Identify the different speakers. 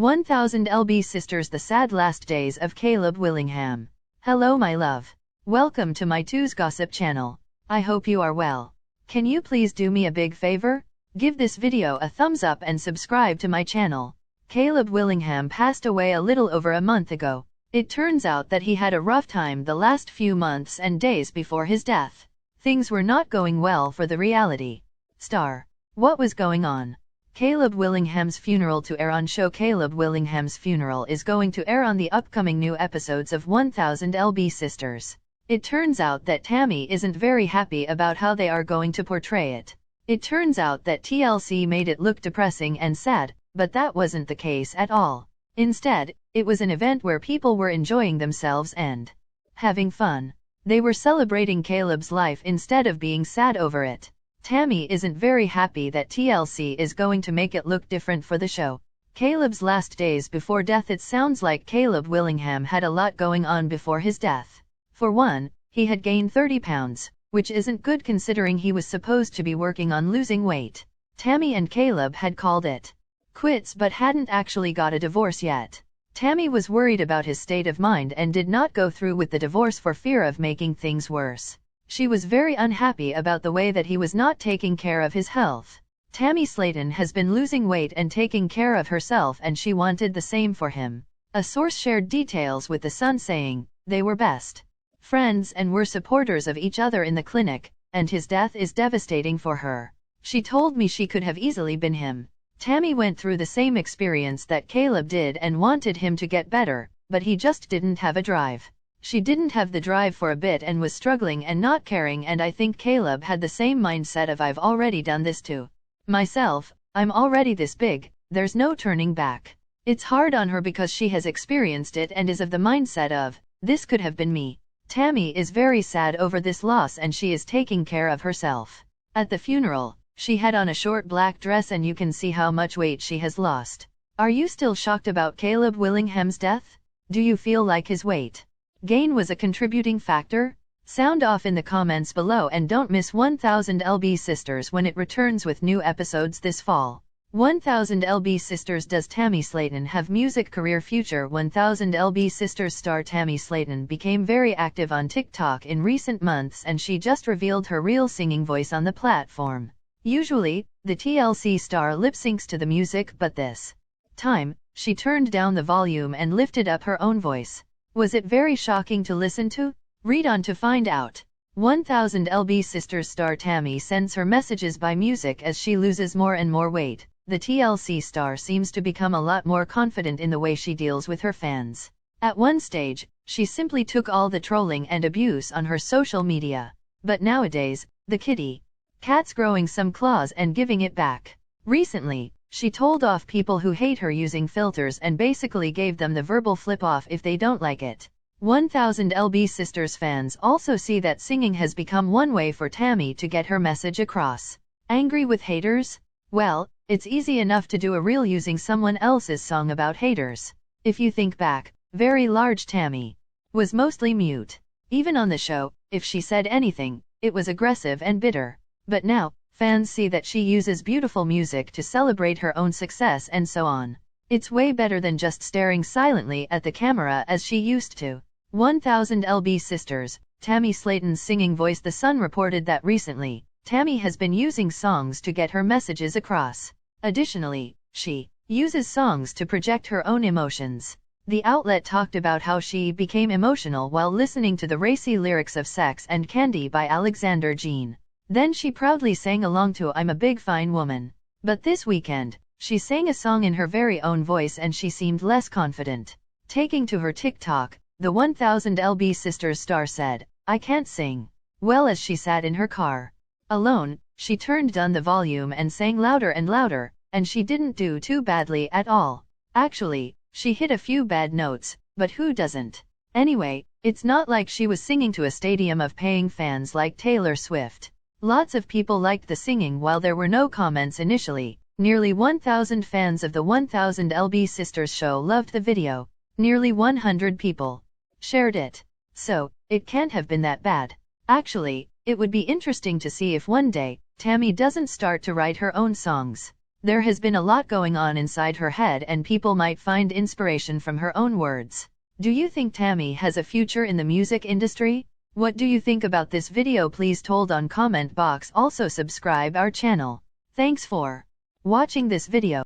Speaker 1: 1000 LB Sisters, the sad last days of Caleb Willingham. Hello my love. Welcome to my Two's Gossip channel. I hope you are well. Can you please do me a big favor? Give this video a thumbs up and subscribe to my channel. Caleb Willingham passed away a little over a month ago. It turns out that he had a rough time the last few months and days before his death. Things were not going well for the reality star. What was going on? Caleb Willingham's funeral to air on show. Caleb Willingham's funeral is going to air on the upcoming new episodes of 1000 LB Sisters. It turns out that Tammy isn't very happy about how they are going to portray it. It turns out that TLC made it look depressing and sad, but that wasn't the case at all. Instead, it was an event where people were enjoying themselves and having fun. They were celebrating Caleb's life instead of being sad over it. Tammy isn't very happy that TLC is going to make it look different for the show. Caleb's last days before death. It sounds like Caleb Willingham had a lot going on before his death. For one, he had gained 30 pounds, which isn't good considering he was supposed to be working on losing weight. Tammy and Caleb had called it quits but hadn't actually got a divorce yet. Tammy was worried about his state of mind and did not go through with the divorce for fear of making things worse. She was very unhappy about the way that he was not taking care of his health. Tammy Slaton has been losing weight and taking care of herself, and she wanted the same for him. A source shared details with The Sun saying, they were best friends and were supporters of each other in the clinic, and his death is devastating for her. She told me she could have easily been him. Tammy went through the same experience that Caleb did and wanted him to get better, but he just didn't have a drive. She didn't have the drive for a bit and was struggling and not caring, and I think Caleb had the same mindset of I've already done this to myself, I'm already this big, there's no turning back. It's hard on her because she has experienced it and is of the mindset of, this could have been me. Tammy is very sad over this loss and she is taking care of herself. At the funeral, she had on a short black dress and you can see how much weight she has lost. Are you still shocked about Caleb Willingham's death? Do you feel like his weight gain was a contributing factor? Sound off in the comments below and don't miss 1000 LB Sisters when it returns with new episodes this fall. 1000 LB Sisters. Does Tammy Slaton have music career future? 1000 LB Sisters star Tammy Slaton became very active on TikTok in recent months and she just revealed her real singing voice on the platform. Usually, the TLC star lip-syncs to the music, but this time, she turned down the volume and lifted up her own voice. Was it very shocking to listen to? Read on to find out. 1000 LB Sisters star Tammy sends her messages by music as she loses more and more weight. The TLC star seems to become a lot more confident in the way she deals with her fans. At one stage, she simply took all the trolling and abuse on her social media. But nowadays, the kitty cat's growing some claws and giving it back. Recently, she told off people who hate her using filters and basically gave them the verbal flip-off if they don't like it. 1000 LB Sisters fans also see that singing has become one way for Tammy to get her message across. Angry with haters? Well, it's easy enough to do a reel using someone else's song about haters. If you think back, very large Tammy was mostly mute. Even on the show, if she said anything, it was aggressive and bitter. But now, fans see that she uses beautiful music to celebrate her own success and so on. It's way better than just staring silently at the camera as she used to. 1000 LB Sisters, Tammy Slaton's singing voice. The Sun reported that recently, Tammy has been using songs to get her messages across. Additionally, she uses songs to project her own emotions. The outlet talked about how she became emotional while listening to the racy lyrics of Sex and Candy by Alexander Jean. Then she proudly sang along to I'm a Big Fine Woman. But this weekend, she sang a song in her very own voice and she seemed less confident. Taking to her TikTok, the 1000 LB Sisters star said, I can't sing well as she sat in her car alone. She turned down the volume and sang louder and louder, and she didn't do too badly at all. Actually, she hit a few bad notes, but who doesn't? Anyway, it's not like she was singing to a stadium of paying fans like Taylor Swift. Lots of people liked the singing while there were no comments initially. Nearly 1,000 fans of the 1000 LB Sisters show loved the video. Nearly 100 people shared it. So, it can't have been that bad. Actually, it would be interesting to see if one day, Tammy doesn't start to write her own songs. There has been a lot going on inside her head and people might find inspiration from her own words. Do you think Tammy has a future in the music industry? What do you think about this video? Please told on comment box. Also subscribe our channel. Thanks for watching this video.